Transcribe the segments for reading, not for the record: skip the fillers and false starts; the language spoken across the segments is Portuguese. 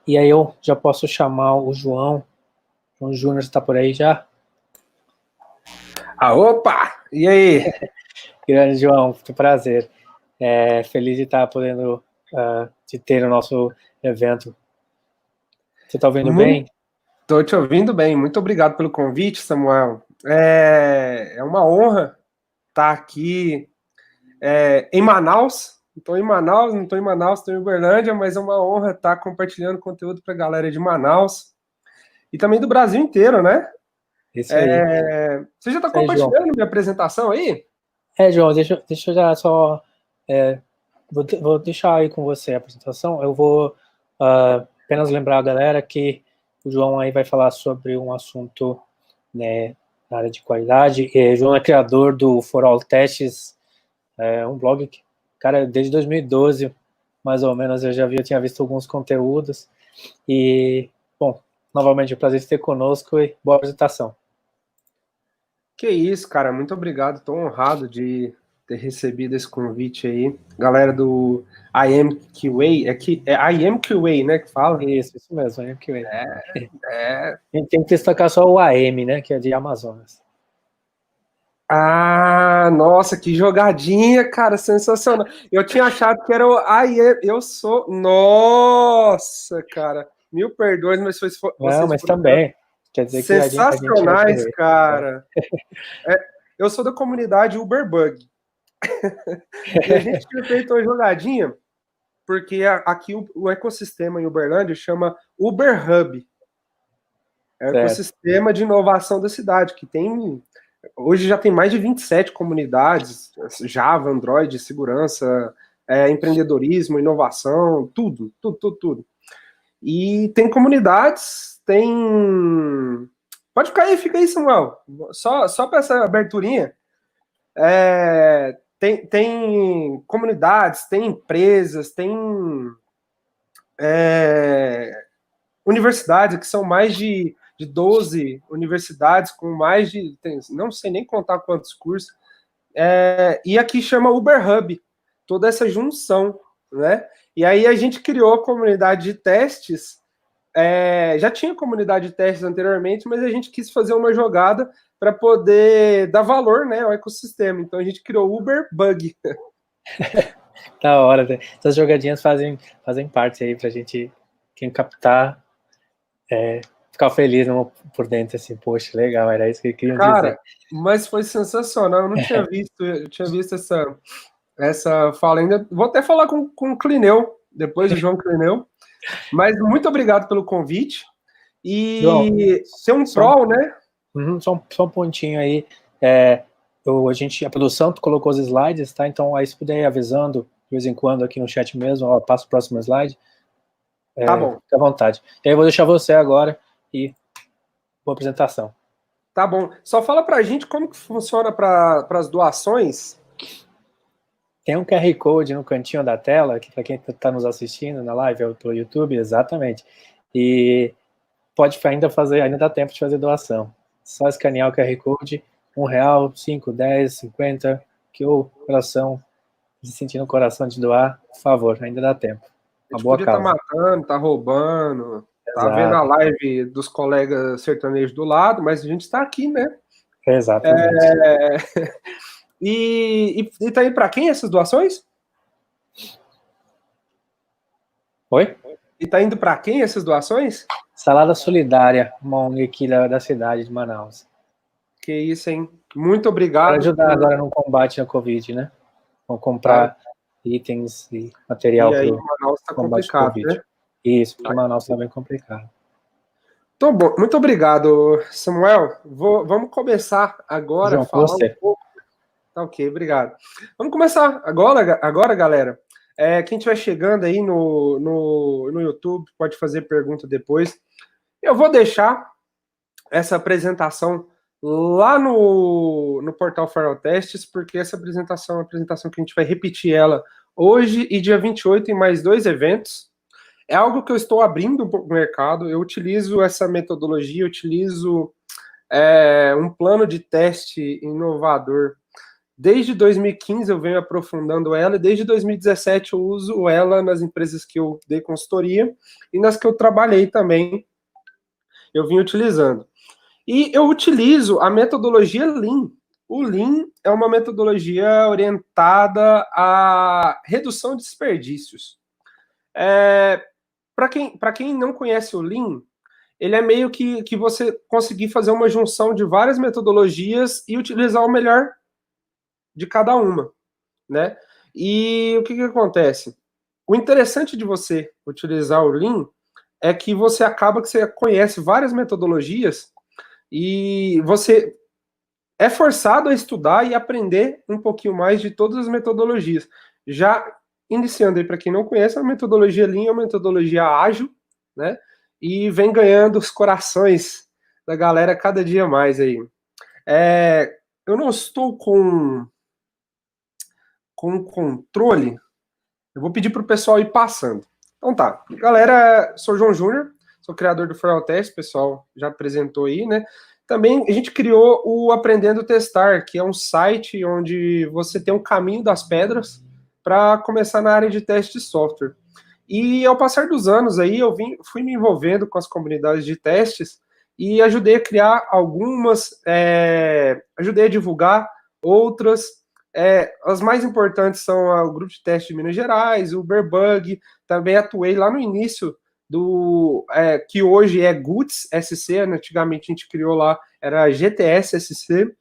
E aí eu já posso chamar o João. O Júnior está por aí já? Opa! E aí? Grande João, muito prazer. Feliz de estar podendo te ter no nosso evento. Você está ouvindo bem? Estou te ouvindo bem. Muito obrigado pelo convite, Samuel. É uma honra estar aqui em Manaus. Estou em Manaus, não estou em Manaus, estou em Uberlândia, mas é uma honra estar compartilhando conteúdo para a galera de Manaus e também do Brasil inteiro, né? Isso aí. Você já está Isso aí, João. compartilhando minha apresentação aí? João, deixa eu já só... vou deixar aí com você a apresentação. Eu vou apenas lembrar a galera que o João aí vai falar sobre um assunto, né, na área de qualidade. O João é criador do For All Testes, um blog que, cara, desde 2012, mais ou menos, tinha visto alguns conteúdos. E, bom, novamente, é um prazer ter conosco e boa apresentação. Que isso, cara. Muito obrigado. Estou honrado de ter recebido esse convite aí. Galera do IMQA, é IMQA, né, que fala? Isso mesmo, IMQA. É. A gente tem que destacar só o AM, né, que é de Amazonas. Nossa, que jogadinha, cara, sensacional. Eu tinha achado que era o eu sou. Nossa, cara, mil perdões, mas Não, vocês mas foram também. Quer dizer que a gente é sensacionais, guerreiro. cara. Eu sou da comunidade Uberbug. E a gente tinha feito uma jogadinha, porque aqui o ecossistema em Uberlândia chama Uber Hub. É o ecossistema de inovação da cidade, que tem. Hoje já tem mais de 27 comunidades, Java, Android, segurança, empreendedorismo, inovação, tudo. E tem comunidades, tem... Pode fica aí, Samuel. Só para essa aberturinha. Tem comunidades, tem empresas, tem universidades, que são mais de 12 universidades, com mais de... não sei nem contar quantos cursos. E aqui chama Uber Hub, toda essa junção, né? E aí a gente criou a comunidade de testes. Já tinha comunidade de testes anteriormente, mas a gente quis fazer uma jogada para poder dar valor, né, ao ecossistema. Então a gente criou o Uber Bug. Da hora, né? Essas jogadinhas fazem parte aí pra gente, quem captar, ficar feliz por dentro, assim, poxa, legal, era isso que queriam dizer. Mas foi sensacional, eu não tinha visto, essa fala ainda. Vou até falar com o Clineu, depois o João Clineu. Mas muito obrigado pelo convite. E João, tem um prol, né? Só um pontinho aí. A produção colocou os slides, tá? Então aí se puder ir avisando de vez em quando aqui no chat mesmo, passa o próximo slide. Tá bom. Fica à vontade. E aí eu vou deixar você agora e boa apresentação. Tá bom. Só fala pra gente como que funciona para as doações. Tem um QR Code no cantinho da tela, que para quem está nos assistindo na live ou pelo YouTube, exatamente. E ainda dá tempo de fazer doação. Só escanear o QR Code, R$1, 5, 10, 50, que o coração, se sentir no coração de doar, por favor, ainda dá tempo. A gente podia estar matando, tá roubando, tá vendo a live dos colegas sertanejos do lado, mas a gente está aqui, né? Exatamente. E tá indo para quem essas doações? Oi? E tá indo para quem essas doações? Salada Solidária, uma ONG aqui da cidade de Manaus. Que isso, hein? Muito obrigado. Para ajudar agora no combate à Covid, né? Vão comprar itens e material para o Manaus tá complicado, Covid. Né? Isso, porque Manaus está bem complicado. Então, bom, muito obrigado, Samuel. Vamos começar agora João, a falar você. um pouco. Tá ok, obrigado. Vamos começar agora, galera. Quem estiver chegando aí no YouTube pode fazer pergunta depois. Eu vou deixar essa apresentação lá no portal For All Testes, porque essa apresentação é uma apresentação que a gente vai repetir ela hoje e dia 28 em mais 2 eventos. É algo que eu estou abrindo para o mercado, eu utilizo essa metodologia, eu utilizo um plano de teste inovador Desde 2015 eu venho aprofundando ela, e desde 2017 eu uso ela nas empresas que eu dei consultoria e nas que eu trabalhei também, eu vim utilizando. E eu utilizo a metodologia Lean. O Lean é uma metodologia orientada à redução de desperdícios. Para quem não conhece o Lean, ele é meio que você conseguir fazer uma junção de várias metodologias e utilizar o melhor de cada uma, né? E o que acontece? O interessante de você utilizar o Lean é que você acaba que você conhece várias metodologias e você é forçado a estudar e aprender um pouquinho mais de todas as metodologias. Já iniciando aí, para quem não conhece, a metodologia Lean é uma metodologia ágil, né? E vem ganhando os corações da galera cada dia mais aí. Eu não estou com controle, eu vou pedir para o pessoal ir passando. Então tá, galera, sou João Júnior, sou criador do ForalTest, o pessoal já apresentou aí, né? Também a gente criou o Aprendendo a Testar, que é um site onde você tem um caminho das pedras para começar na área de teste de software. E ao passar dos anos aí, fui me envolvendo com as comunidades de testes e ajudei a criar algumas, ajudei a divulgar outras. As mais importantes são o Grupo de Teste de Minas Gerais, o Uberbug, também atuei lá no início que hoje é GUTS SC, antigamente a gente criou lá, era GTS SC.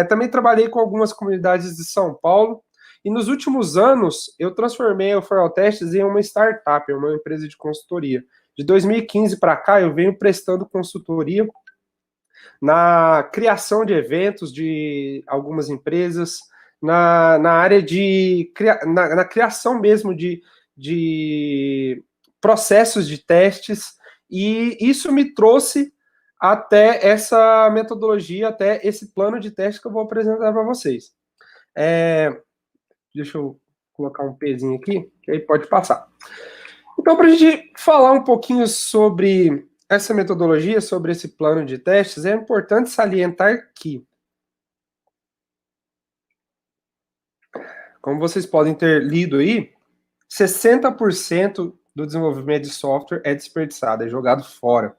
Também trabalhei com algumas comunidades de São Paulo, e nos últimos anos eu transformei o ForalTestes em uma startup, uma empresa de consultoria. De 2015 para cá eu venho prestando consultoria na criação de eventos de algumas empresas, na área na criação mesmo de processos de testes, e isso me trouxe até essa metodologia, até esse plano de teste que eu vou apresentar para vocês. Deixa eu colocar um pezinho aqui, que aí pode passar. Então, para a gente falar um pouquinho sobre essa metodologia, sobre esse plano de testes, é importante salientar que, como vocês podem ter lido aí, 60% do desenvolvimento de software é desperdiçado, é jogado fora.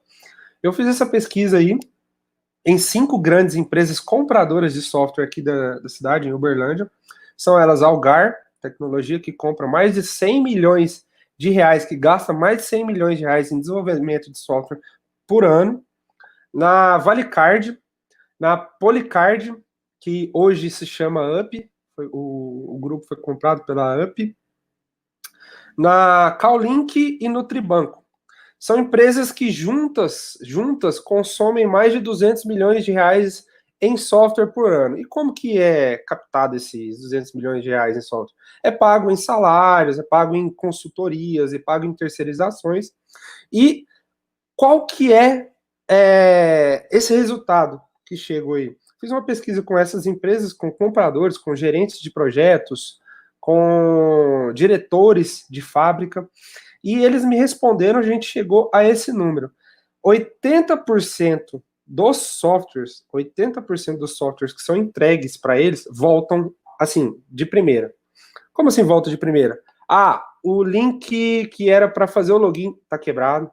Eu fiz essa pesquisa aí em 5 grandes empresas compradoras de software aqui da cidade, em Uberlândia. São elas Algar Tecnologia, que compra mais de 100 milhões de reais, que gasta mais de 100 milhões de reais em desenvolvimento de software por ano. Na Valicard, na Policard, que hoje se chama UP, o grupo foi comprado pela UP. Na Callink e no Tribanco. São empresas que juntas consomem mais de 200 milhões de reais em software por ano. E como que é captado esses 200 milhões de reais em software? É pago em salários, é pago em consultorias, é pago em terceirizações. E qual que é esse resultado que chegou aí? Fiz uma pesquisa com essas empresas, com compradores, com gerentes de projetos, com diretores de fábrica, e eles me responderam, a gente chegou a esse número. 80% dos softwares que são entregues para eles voltam, assim, de primeira. Como assim volta de primeira? O link que era para fazer o login está quebrado.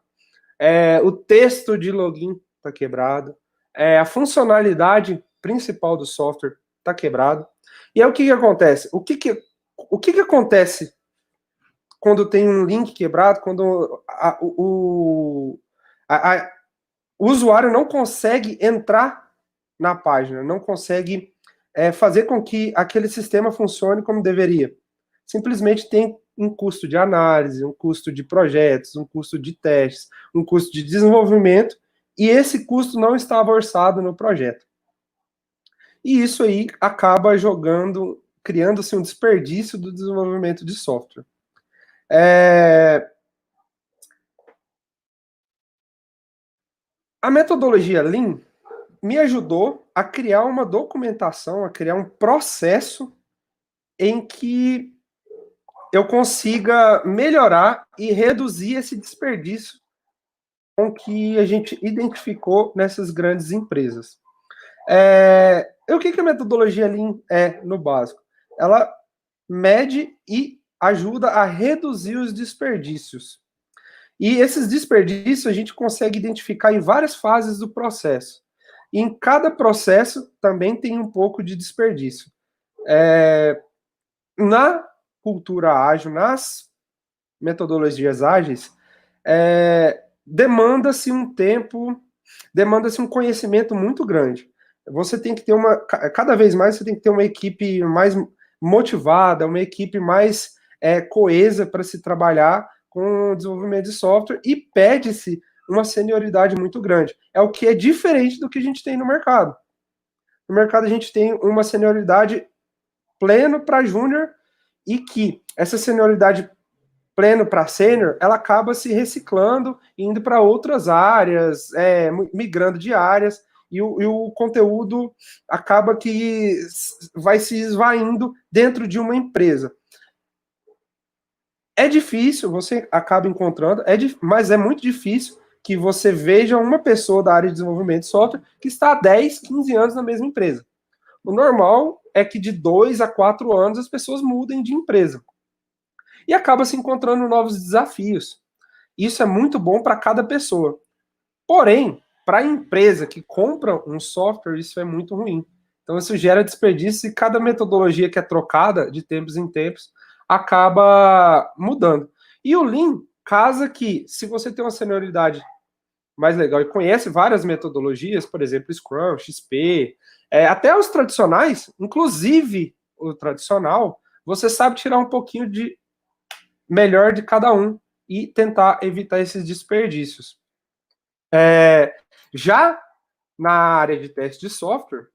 O texto de login está quebrado. A funcionalidade principal do software está quebrado. E aí o que acontece? O que acontece quando tem um link quebrado, quando o usuário não consegue entrar na página, não consegue fazer com que aquele sistema funcione como deveria? Simplesmente tem um custo de análise, um custo de projetos, um custo de testes, um custo de desenvolvimento, e esse custo não estava orçado no projeto. E isso aí acaba criando-se um desperdício do desenvolvimento de software. A metodologia Lean me ajudou a criar uma documentação, a criar um processo em que eu consiga melhorar e reduzir esse desperdício com que a gente identificou nessas grandes empresas. o que a metodologia Lean é, no básico? Ela mede e ajuda a reduzir os desperdícios. E esses desperdícios a gente consegue identificar em várias fases do processo. E em cada processo também tem um pouco de desperdício. Na cultura ágil, nas metodologias ágeis, demanda-se um tempo, demanda-se um conhecimento muito grande. Você tem que ter cada vez mais você tem que ter uma equipe mais motivada, uma equipe mais coesa para se trabalhar com o desenvolvimento de software e pede-se uma senioridade muito grande. É o que é diferente do que a gente tem no mercado. No mercado a gente tem uma senioridade pleno para júnior e que essa senioridade pleno para sênior, ela acaba se reciclando, indo para outras áreas, migrando de áreas, e o conteúdo acaba que vai se esvaindo dentro de uma empresa. É difícil, você acaba encontrando, mas é muito difícil que você veja uma pessoa da área de desenvolvimento de software que está há 10, 15 anos na mesma empresa. O normal é que de 2 a 4 anos as pessoas mudem de empresa. E acaba se encontrando novos desafios. Isso é muito bom para cada pessoa. Porém, para a empresa que compra um software, isso é muito ruim. Então, isso gera desperdício e cada metodologia que é trocada de tempos em tempos acaba mudando. E o Lean casa que, se você tem uma senioridade mais legal e conhece várias metodologias, por exemplo, Scrum, XP, até os tradicionais, inclusive o tradicional, você sabe tirar um pouquinho de melhor de cada um e tentar evitar esses desperdícios. Já na área de teste de software,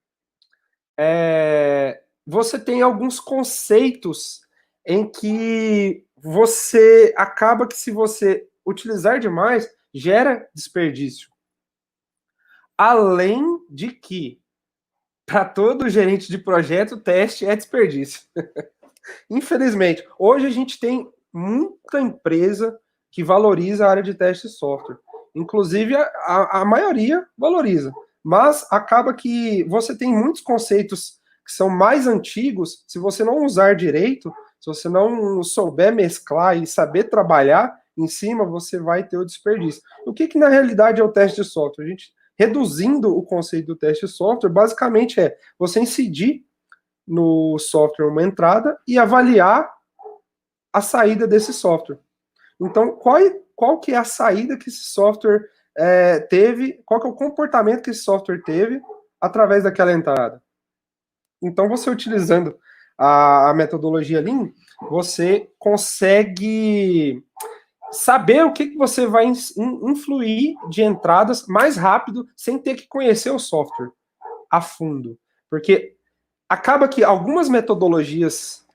você tem alguns conceitos em que você acaba que, se você utilizar demais, gera desperdício. Além de que, para todo gerente de projeto, teste é desperdício. Infelizmente, hoje a gente tem muita empresa que valoriza a área de teste de software. Inclusive, a maioria valoriza. Mas acaba que você tem muitos conceitos que são mais antigos, se você não usar direito, se você não souber mesclar e saber trabalhar em cima, você vai ter o desperdício. O que na realidade é o teste de software? A gente, reduzindo o conceito do teste de software, basicamente é você incidir no software uma entrada e avaliar a saída desse software. Então, qual que é a saída que esse software teve, qual que é o comportamento que esse software teve através daquela entrada. Então, você utilizando a metodologia Lean, você consegue saber o que você vai influir de entradas mais rápido, sem ter que conhecer o software a fundo. Porque acaba que algumas metodologias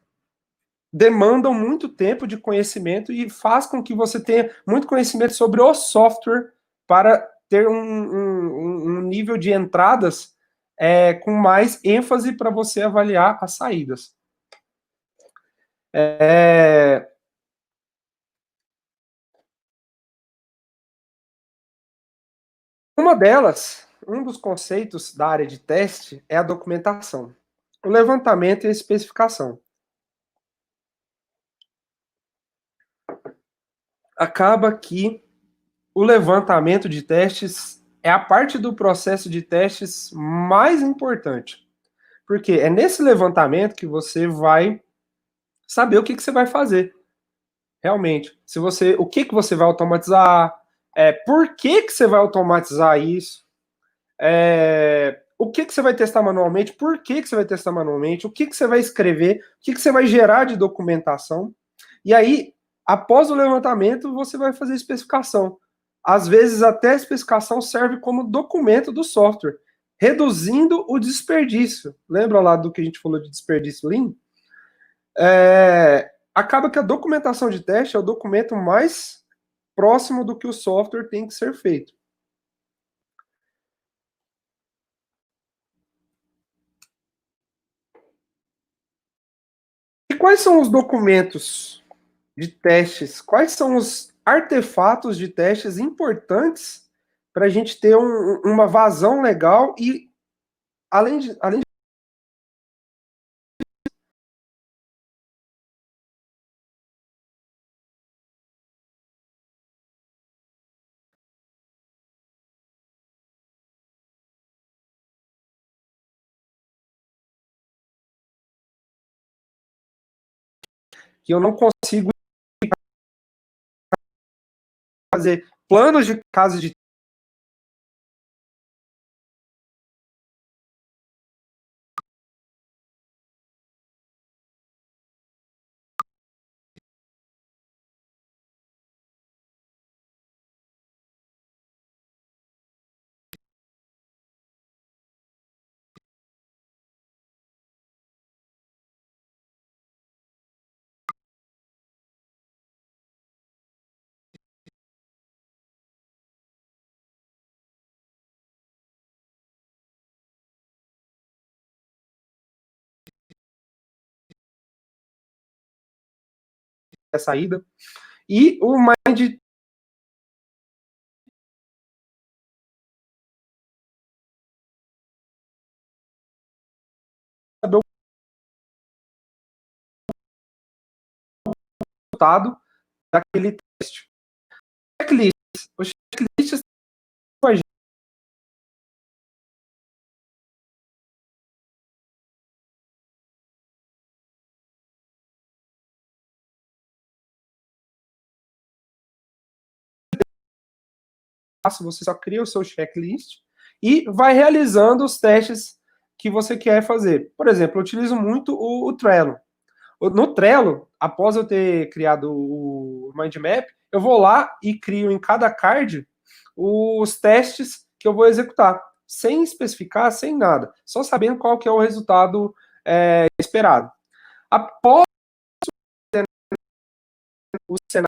demandam muito tempo de conhecimento e faz com que você tenha muito conhecimento sobre o software para ter um nível de entradas com mais ênfase para você avaliar as saídas. Uma delas, um dos conceitos da área de teste é a documentação, o levantamento e a especificação. Acaba que o levantamento de testes é a parte do processo de testes mais importante. Porque é nesse levantamento que você vai saber o que você vai fazer. Realmente. O que você vai automatizar, por que você vai automatizar isso, o que você vai testar manualmente, por que você vai testar manualmente, o que você vai escrever, o que você vai gerar de documentação. E aí, após o levantamento, você vai fazer especificação. Às vezes, até a especificação serve como documento do software, reduzindo o desperdício. Lembra lá do que a gente falou de desperdício Lean? Acaba que a documentação de teste é o documento mais próximo do que o software tem que ser feito. E quais são os documentos de testes? Quais são os artefatos de testes importantes para a gente ter uma vazão legal e, além de que eu não consigo fazer planos de casos de saída. E o Mind saber o resultado daquele teste. Checklist. Os checklists você só cria o seu checklist e vai realizando os testes que você quer fazer. Por exemplo, eu utilizo muito o Trello. No Trello, após eu ter criado o Mind Map, eu vou lá e crio em cada card os testes que eu vou executar, sem especificar, sem nada, só sabendo qual que é o resultado esperado. Após o cenário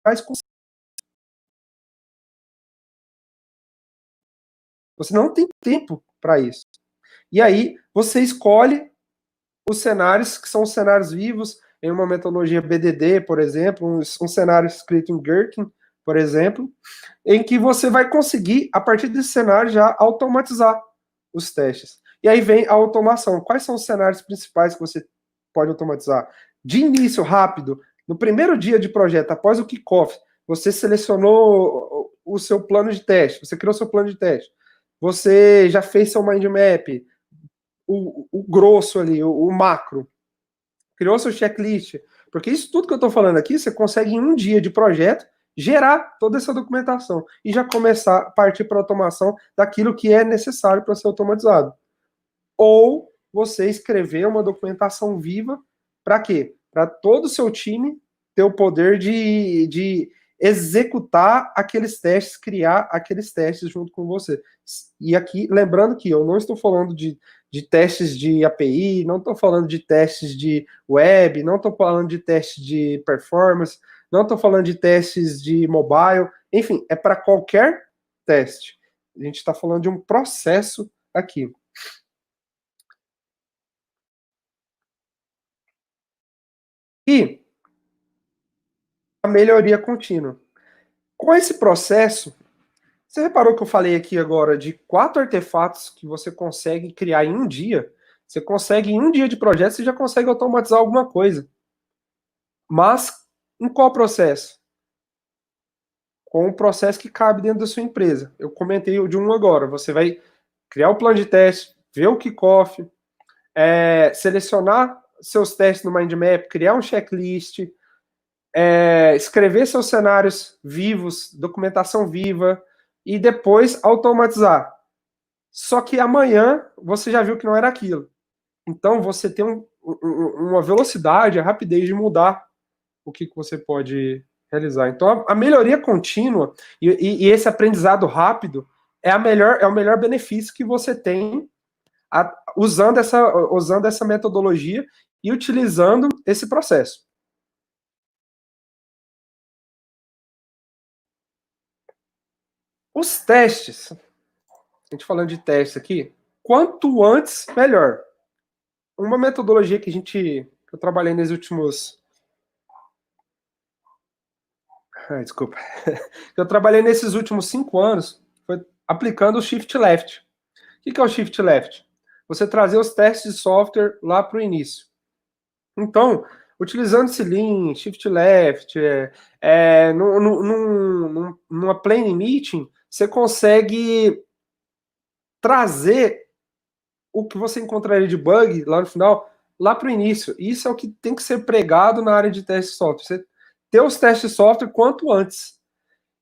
faz com você não tem tempo para isso. E aí você escolhe os cenários que são os cenários vivos em uma metodologia BDD, por exemplo, um cenário escrito em Gherkin, por exemplo, em que você vai conseguir, a partir desse cenário, já automatizar os testes. E aí vem a automação. Quais são os cenários principais que você pode automatizar? De início, rápido, no primeiro dia de projeto, após o kickoff, você selecionou o seu plano de teste, você criou seu plano de teste, você já fez seu mind map, o grosso ali, o macro, criou seu checklist, porque isso tudo que eu estou falando aqui, você consegue em um dia de projeto gerar toda essa documentação e já começar a partir para automação daquilo que é necessário para ser automatizado. Ou você escrever uma documentação viva para quê? Para todo o seu time ter o poder de executar aqueles testes, criar aqueles testes junto com você. E aqui, lembrando que eu não estou falando de testes de API, não estou falando de testes de web, não estou falando de testes de performance, não estou falando de testes de mobile, enfim, é para qualquer teste. A gente está falando de um processo aqui. E a melhoria contínua. Com esse processo, você reparou que eu falei aqui agora de 4 artefatos que você consegue criar em um dia? Você consegue, em um dia de projeto, você já consegue automatizar alguma coisa. Mas, em qual processo? Com o processo que cabe dentro da sua empresa. Eu comentei de um agora. Você vai criar o plano de teste, ver o kickoff, selecionar seus testes no mind map, criar um checklist, escrever seus cenários vivos, documentação viva, e depois automatizar. Só que amanhã você já viu que não era aquilo. Então você tem uma velocidade, a rapidez de mudar o que você pode realizar. Então a melhoria contínua e esse aprendizado rápido é o melhor benefício que você tem usando essa metodologia e utilizando esse processo. Os testes, a gente falando de testes aqui, quanto antes, melhor. Uma metodologia que eu trabalhei nos últimos... desculpa. Eu trabalhei nesses últimos 5 anos, foi aplicando o Shift Left. O que é o Shift Left? Você trazer os testes de software lá para o início. Então, utilizando esse Lean, Shift Left, numa Planning Meeting, você consegue trazer o que você encontraria de bug lá no final, lá para o início. Isso é o que tem que ser pregado na área de teste de software. Você ter os testes de software quanto antes.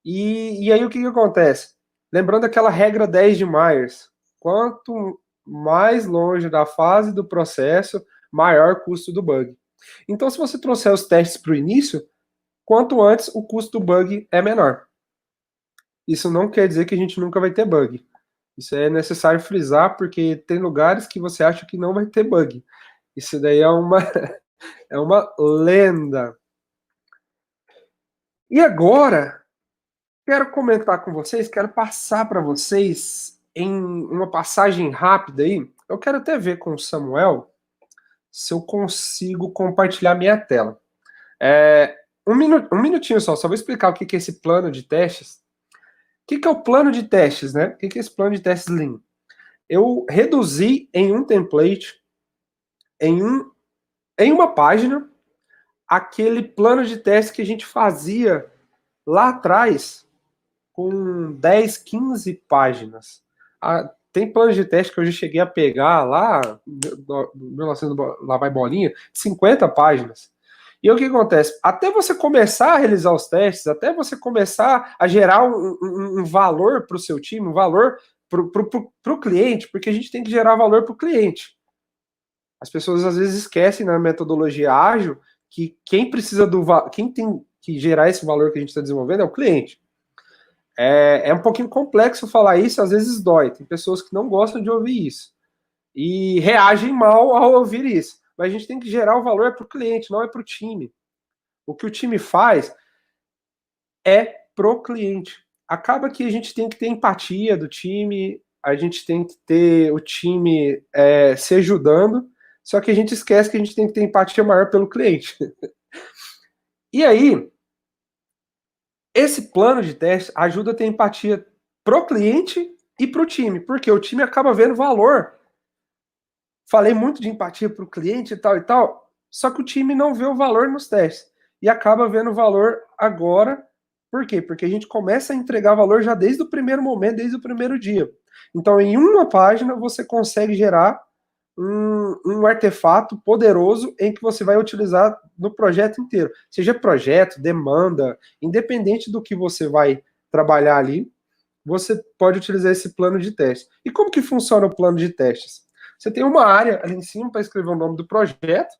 E aí o que acontece? Lembrando aquela regra 10 de Myers, quanto mais longe da fase do processo, maior o custo do bug. Então, se você trouxer os testes para o início, quanto antes o custo do bug é menor. Isso não quer dizer que a gente nunca vai ter bug. Isso é necessário frisar, porque tem lugares que você acha que não vai ter bug. Isso daí é uma lenda. E agora, quero comentar com vocês, quero passar para vocês em uma passagem rápida aí. Eu quero até ver com o Samuel se eu consigo compartilhar minha tela. Um minutinho só vou explicar o que é esse plano de testes. O que é o plano de testes, né? O que é esse plano de testes Lean? Eu reduzi em um template, em uma página, aquele plano de teste que a gente fazia lá atrás, com 10, 15 páginas. Tem planos de teste que eu já cheguei a pegar lá, 1900, lá vai bolinha, 50 páginas. E o que acontece? Até você começar a realizar os testes, até você começar a gerar um valor para o seu time, um valor para o cliente, porque a gente tem que gerar valor para o cliente. As pessoas às vezes esquecem na metodologia ágil que quem tem que gerar esse valor que a gente está desenvolvendo é o cliente. É um pouquinho complexo falar isso, às vezes dói. Tem pessoas que não gostam de ouvir isso e reagem mal ao ouvir isso. Mas a gente tem que gerar o valor para o cliente, não é para o time. O que o time faz é pro cliente. Acaba que a gente tem que ter empatia do time, a gente tem que ter o time se ajudando, só que a gente esquece que a gente tem que ter empatia maior pelo cliente. E aí, esse plano de teste ajuda a ter empatia pro cliente e pro time, porque o time acaba vendo valor. Falei muito de empatia pro cliente e tal, só que o time não vê o valor nos testes e acaba vendo o valor agora. Por quê? Porque a gente começa a entregar valor já desde o primeiro momento, desde o primeiro dia. Então, em uma página, você consegue gerar um artefato poderoso em que você vai utilizar no projeto inteiro. Seja projeto, demanda, independente do que você vai trabalhar ali, você pode utilizar esse plano de teste. E como que funciona o plano de testes? Você tem uma área ali em cima para escrever o nome do projeto,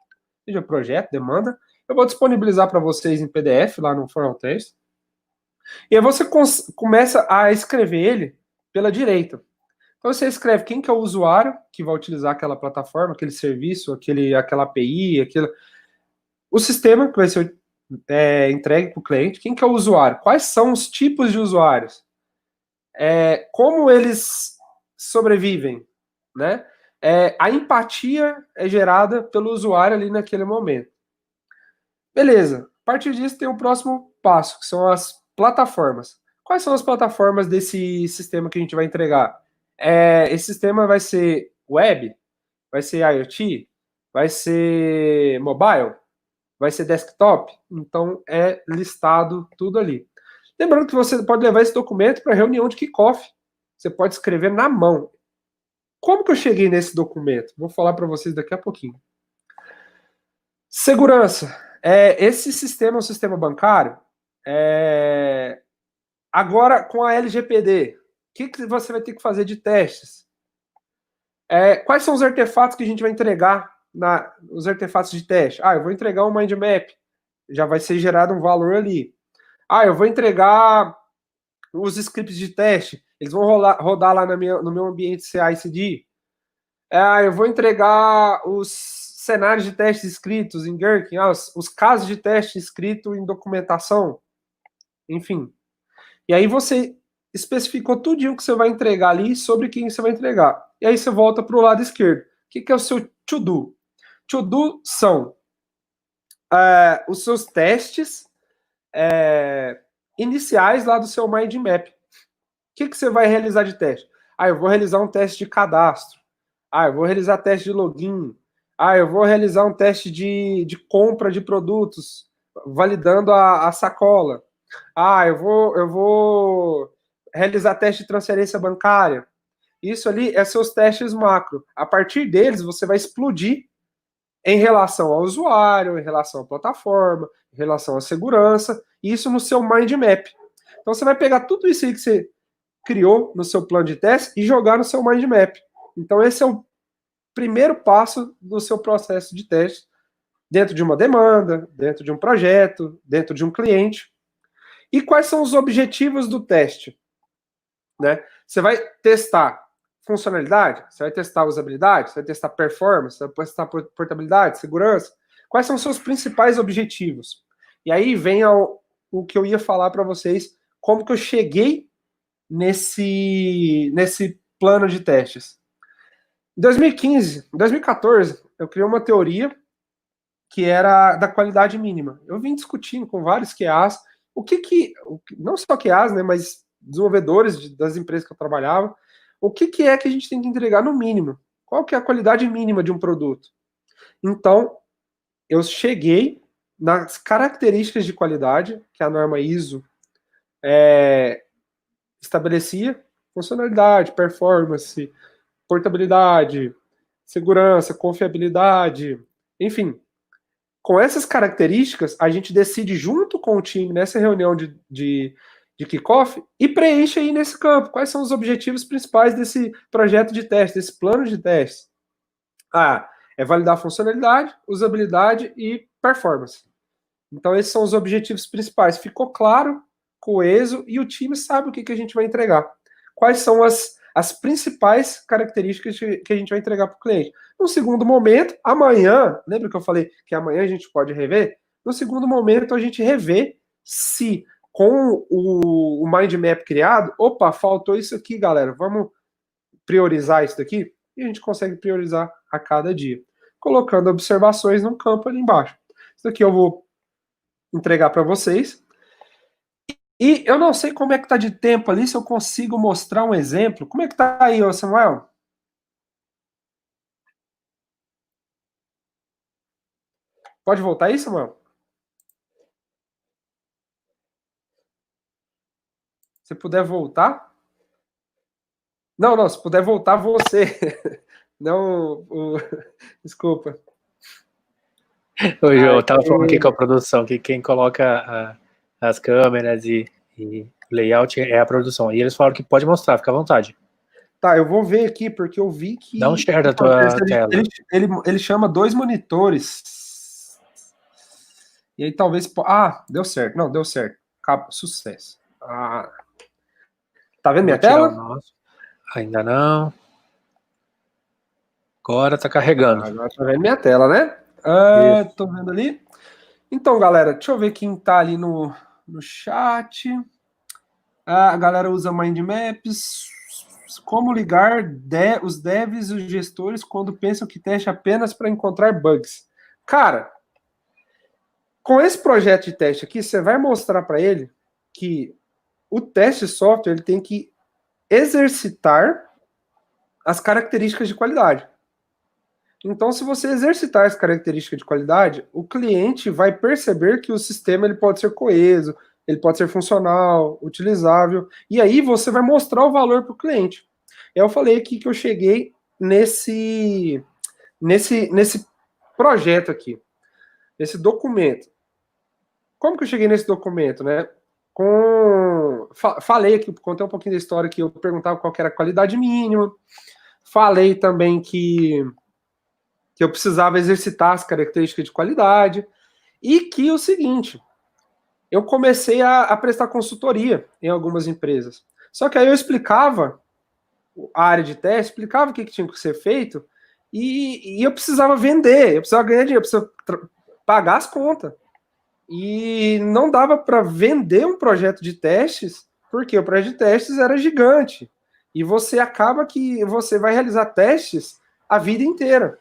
seja projeto, demanda. Eu vou disponibilizar para vocês em PDF lá no Formal Test. E aí você começa a escrever ele pela direita. Então você escreve quem que é o usuário que vai utilizar aquela plataforma, aquele serviço, aquela API, o sistema que vai ser entregue para o cliente, quem que é o usuário, quais são os tipos de usuários, como eles sobrevivem, né? A empatia é gerada pelo usuário ali naquele momento. Beleza. A partir disso tem o próximo passo, que são as plataformas. Quais são as plataformas desse sistema que a gente vai entregar? Esse sistema vai ser web, vai ser IoT, vai ser mobile, vai ser desktop. Então é listado tudo ali. Lembrando que você pode levar esse documento para reunião de kickoff. Você pode escrever na mão. Como que eu cheguei nesse documento? Vou falar para vocês daqui a pouquinho. Segurança. Esse sistema é um sistema bancário. Agora, com a LGPD, o que você vai ter que fazer de testes? Quais são os artefatos que a gente vai entregar, os artefatos de teste? Eu vou entregar um mind map. Já vai ser gerado um valor ali. Eu vou entregar os scripts de teste. Eles vão rodar lá no meu ambiente CI/CD. Eu vou entregar os cenários de teste escritos em Gherkin, os casos de teste escrito em documentação, enfim. E aí você especificou tudinho que você vai entregar ali, sobre quem você vai entregar. E aí você volta para o lado esquerdo. O que é o seu to-do? To-do são os seus testes iniciais lá do seu mind map. O que você vai realizar de teste? Eu vou realizar um teste de cadastro. Eu vou realizar teste de login. Eu vou realizar um teste de compra de produtos, validando a sacola. Eu vou realizar teste de transferência bancária. Isso ali é seus testes macro. A partir deles, você vai explodir em relação ao usuário, em relação à plataforma, em relação à segurança, isso no seu mind map. Então você vai pegar tudo isso aí que você criou no seu plano de teste e jogar no seu mind map. Então esse é o primeiro passo do seu processo de teste dentro de uma demanda, dentro de um projeto, dentro de um cliente. E quais são os objetivos do teste? Né? Você vai testar funcionalidade, você vai testar usabilidade, você vai testar performance, você vai testar portabilidade, segurança. Quais são os seus principais objetivos? E aí vem o que eu ia falar para vocês, como que eu cheguei nesse plano de testes. Em 2014, eu criei uma teoria que era da qualidade mínima. Eu vim discutindo com vários QAs, não só QAs, né, mas desenvolvedores das empresas que eu trabalhava, o que é que a gente tem que entregar no mínimo? Qual que é a qualidade mínima de um produto? Então, eu cheguei nas características de qualidade que a norma ISO estabelecia: funcionalidade, performance, portabilidade, segurança, confiabilidade, enfim. Com essas características, a gente decide junto com o time, nessa reunião de kickoff, e preenche aí nesse campo quais são os objetivos principais desse projeto de teste, desse plano de teste. É validar funcionalidade, usabilidade e performance. Então esses são os objetivos principais. Ficou claro, coeso, e o time sabe o que a gente vai entregar. Quais são as principais características que a gente vai entregar para o cliente. No segundo momento, amanhã, lembra que eu falei que amanhã a gente pode rever? No segundo momento, a gente revê se com o mind map criado, faltou isso aqui, galera, vamos priorizar isso daqui? E a gente consegue priorizar a cada dia, colocando observações num campo ali embaixo. Isso daqui eu vou entregar para vocês. E eu não sei como é que tá de tempo ali, se eu consigo mostrar um exemplo. Como é que tá aí, Samuel? Pode voltar aí, Samuel? Se puder voltar. Não, se puder voltar você. Não, desculpa. Oi, João, eu tava falando aqui com a produção, que quem coloca as câmeras e layout é a produção. E eles falaram que pode mostrar, fica à vontade. Tá, eu vou ver aqui, porque eu vi que... Dá um share da tua tela. Ele chama 2 monitores. E aí talvez... deu certo. Não, deu certo. Sucesso. Tá vendo minha tela? Ainda não. Agora tá carregando. Agora tá vendo minha tela, né? Tô vendo ali. Então, galera, deixa eu ver quem tá ali no chat. A galera usa Mind Maps. Como ligar os devs e os gestores quando pensam que teste apenas para encontrar bugs? Cara, com esse projeto de teste aqui, você vai mostrar para ele que o teste de software ele tem que exercitar as características de qualidade. Então, se você exercitar as características de qualidade, o cliente vai perceber que o sistema ele pode ser coeso, ele pode ser funcional, utilizável, e aí você vai mostrar o valor para o cliente. Eu falei aqui que eu cheguei nesse projeto aqui, nesse documento. Como que eu cheguei nesse documento, né? Falei aqui, contei um pouquinho da história que eu perguntava qual era a qualidade mínima, falei também que eu precisava exercitar as características de qualidade, e que o seguinte, eu comecei a prestar consultoria em algumas empresas. Só que aí eu explicava a área de teste, explicava o que tinha que ser feito, e eu precisava vender, eu precisava ganhar dinheiro, eu precisava pagar as contas. E não dava para vender um projeto de testes Porque o projeto de testes era gigante. E você acaba que você vai realizar testes a vida inteira.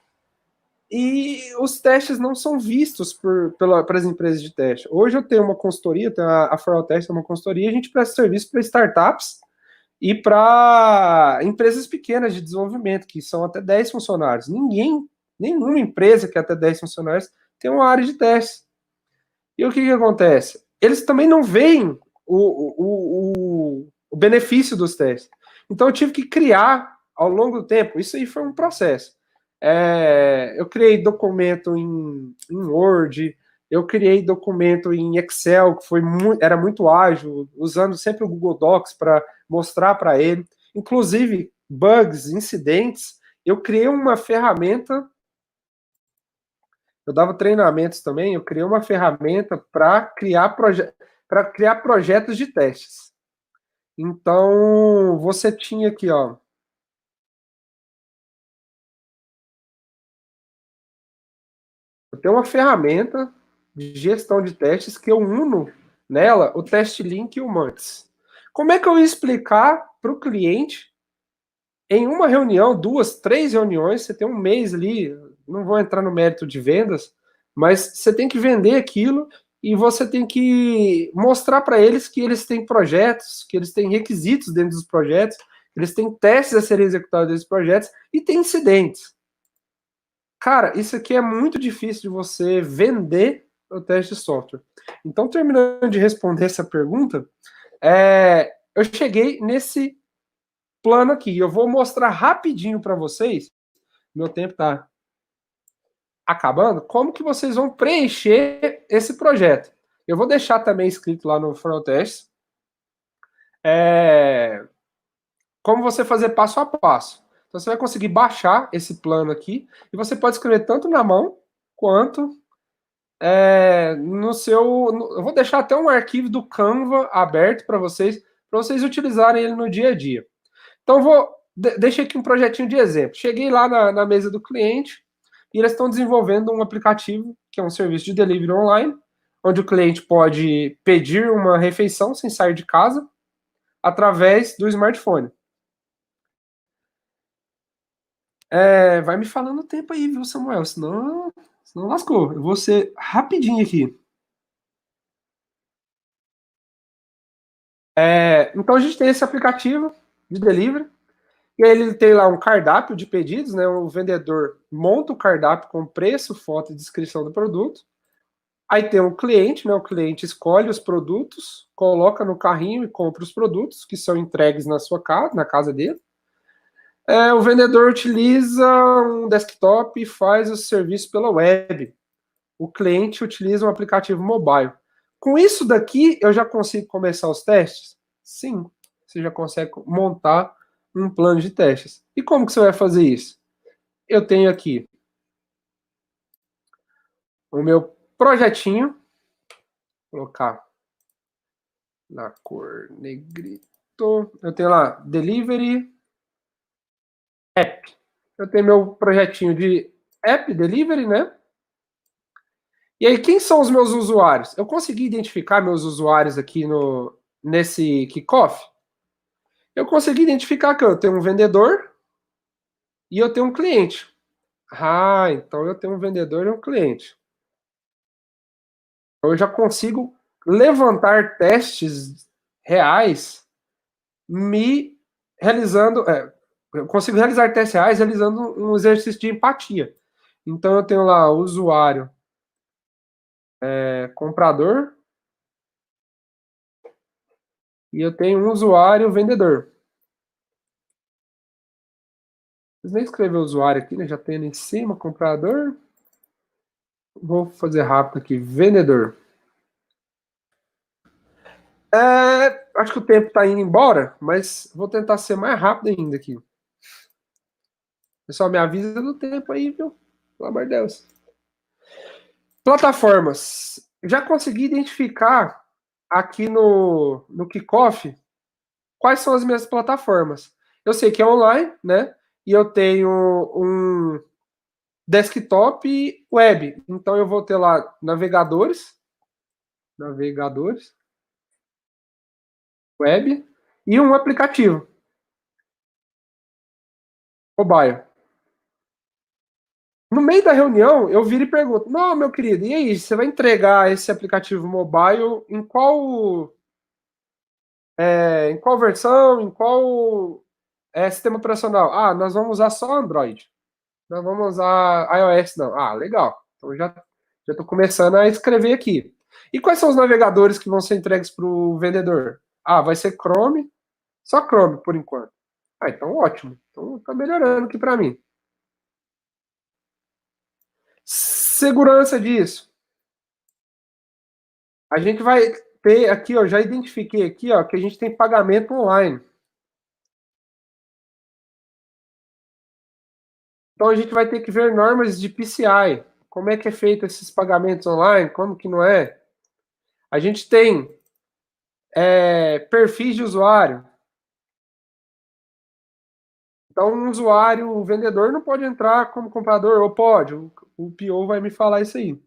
E os testes não são vistos pelas empresas de teste. Hoje eu tenho uma consultoria, a Foraltest é uma consultoria, a gente presta serviço para startups e para empresas pequenas de desenvolvimento, que são até 10 funcionários. Nenhuma empresa que é até 10 funcionários tem uma área de teste. E o que acontece? Eles também não veem o benefício dos testes. Então eu tive que criar ao longo do tempo. Isso aí foi um processo. Eu criei documento em Word, eu criei documento em Excel, que era muito ágil, usando sempre o Google Docs para mostrar para ele. Inclusive, bugs, incidentes. Eu criei uma ferramenta. Eu dava treinamentos também, eu criei uma ferramenta para criar projetos de testes. Então, você tinha aqui, ó. Eu tenho uma ferramenta de gestão de testes que eu uno nela o TestLink e o Mantis. Como é que eu ia explicar para o cliente em uma reunião, 2, 3 reuniões, você tem um mês ali, não vou entrar no mérito de vendas, mas você tem que vender aquilo e você tem que mostrar para eles que eles têm projetos, que eles têm requisitos dentro dos projetos, eles têm testes a serem executados desses projetos e tem incidentes. Cara, isso aqui é muito difícil de você vender o teste de software. Então, terminando de responder essa pergunta, eu cheguei nesse plano aqui. Eu vou mostrar rapidinho para vocês, meu tempo está acabando, como que vocês vão preencher esse projeto. Eu vou deixar também escrito lá no Foraltest como você fazer passo a passo. Então você vai conseguir baixar esse plano aqui e você pode escrever tanto na mão quanto no seu. Eu vou deixar até um arquivo do Canva aberto para vocês utilizarem ele no dia a dia. Então deixei aqui um projetinho de exemplo. Cheguei lá na mesa do cliente e eles estão desenvolvendo um aplicativo que é um serviço de delivery online, onde o cliente pode pedir uma refeição sem sair de casa através do smartphone. Vai me falando o tempo aí, viu, Samuel? Senão lascou. Eu vou ser rapidinho aqui. Então a gente tem esse aplicativo de delivery. E aí ele tem lá um cardápio de pedidos, né? O vendedor monta o cardápio com preço, foto e descrição do produto. Aí tem um cliente, né? O cliente escolhe os produtos, coloca no carrinho e compra os produtos que são entregues na sua casa, na casa dele. O vendedor utiliza um desktop e faz o serviço pela web. O cliente utiliza um aplicativo mobile. Com isso daqui, eu já consigo começar os testes? Sim, você já consegue montar um plano de testes. E como que você vai fazer isso? Eu tenho aqui o meu projetinho, vou colocar na cor negrito. Eu tenho lá Delivery App. Eu tenho meu projetinho de App Delivery, né? E aí, quem são os meus usuários? Eu consegui identificar meus usuários aqui nesse kickoff? Eu consegui identificar que eu tenho um vendedor e eu tenho um cliente. Então eu tenho um vendedor e um cliente. Então eu já consigo levantar testes reais eu consigo realizar testes reais realizando um exercício de empatia. Então eu tenho lá o usuário comprador e eu tenho um usuário vendedor. Vocês nem escrever o usuário aqui, né? Já tem ali em cima, comprador. Vou fazer rápido aqui, vendedor. Acho que o tempo está indo embora, mas vou tentar ser mais rápido ainda aqui. Pessoal, me avisa do tempo aí, viu? Pelo amor de Deus. Plataformas. Já consegui identificar aqui no Kickoff quais são as minhas plataformas. Eu sei que é online, né? E eu tenho um desktop e web. Então eu vou ter lá navegadores. web e um aplicativo mobile. No meio da reunião, eu viro e pergunto: não, meu querido, e aí, você vai entregar esse aplicativo mobile em qual versão, em qual sistema operacional? Ah, nós vamos usar só Android. Não vamos usar iOS, não. Ah, legal. Então já estou começando a escrever aqui. E quais são os navegadores que vão ser entregues para o vendedor? Ah, vai ser Chrome, só Chrome por enquanto. Ah, então ótimo. Então está melhorando aqui para mim. Segurança disso. A gente vai ter aqui, ó, já identifiquei aqui, ó, que a gente tem pagamento online. Então a gente vai ter que ver normas de PCI. Como é que é feito esses pagamentos online? Como que não é? A gente tem perfis de usuário. Então, um usuário, o vendedor não pode entrar como comprador, ou pode, o PO vai me falar isso aí.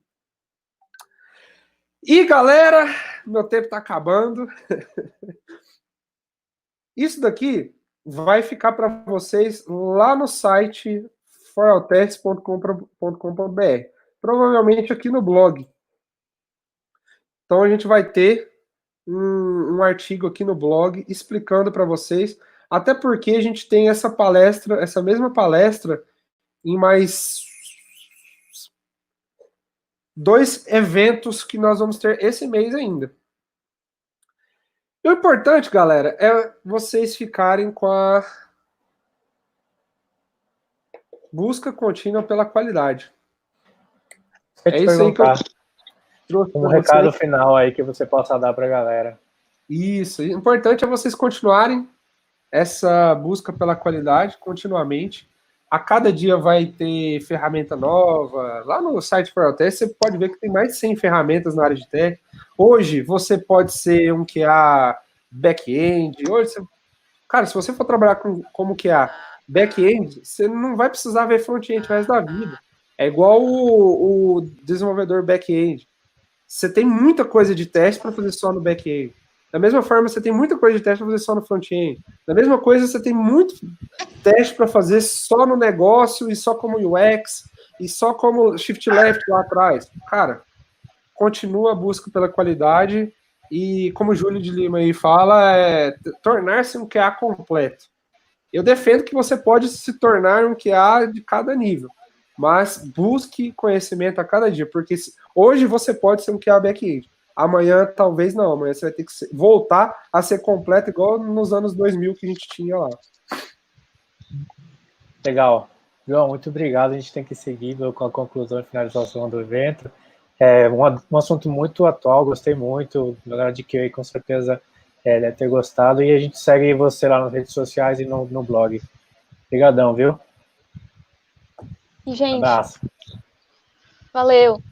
E, galera, meu tempo está acabando. Isso daqui vai ficar para vocês lá no site foraltest.com.br, provavelmente aqui no blog. Então, a gente vai ter um artigo aqui no blog explicando para vocês, até porque a gente tem essa palestra, essa mesma palestra, em mais 2 eventos que nós vamos ter esse mês ainda. E o importante, galera, é vocês ficarem com a busca contínua pela qualidade. É isso aí que eu trouxe um recado final aí que você possa dar para a galera. Isso. O importante é vocês continuarem essa busca pela qualidade continuamente. A cada dia vai ter ferramenta nova. Lá no site Foraltest você pode ver que tem mais de 100 ferramentas na área de tech. Hoje você pode ser um QA back-end. Hoje cara, se você for trabalhar como QA back-end, você não vai precisar ver front-end o resto da vida. É igual o desenvolvedor back-end. Você tem muita coisa de teste para fazer só no back-end. Da mesma forma, você tem muita coisa de teste para fazer só no front-end. Da mesma coisa, você tem muito teste para fazer só no negócio e só como UX e só como shift left lá atrás. Cara, continua a busca pela qualidade e, como o Júlio de Lima aí fala, tornar-se um QA completo. Eu defendo que você pode se tornar um QA de cada nível, mas busque conhecimento a cada dia, porque hoje você pode ser um QA back-end. Amanhã, talvez não. Amanhã você vai ter que voltar a ser completo, igual nos anos 2000 que a gente tinha lá. Legal. João, muito obrigado. A gente tem que seguir com a conclusão e finalização do evento. É um assunto muito atual, gostei muito. A galera de QA com certeza deve ter gostado. E a gente segue você lá nas redes sociais e no blog. Obrigadão, viu? Gente, abraço. Valeu.